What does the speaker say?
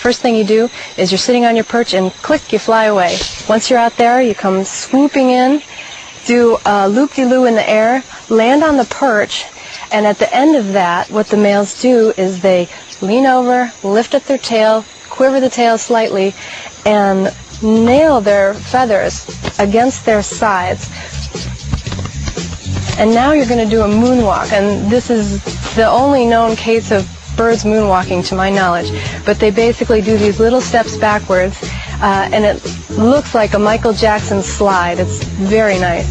first thing you do is you're sitting on your perch and click, you fly away. Once you're out there, you come swooping in, do a loop-de-loo in the air, land on the perch, and at the end of that, what the males do is they lean over, lift up their tail, quiver the tail slightly, and nail their feathers against their sides. And now you're going to do a moonwalk, and this is the only known case of birds moonwalking to my knowledge. But they basically do these little steps backwards, and it looks like a Michael Jackson slide. It's very nice.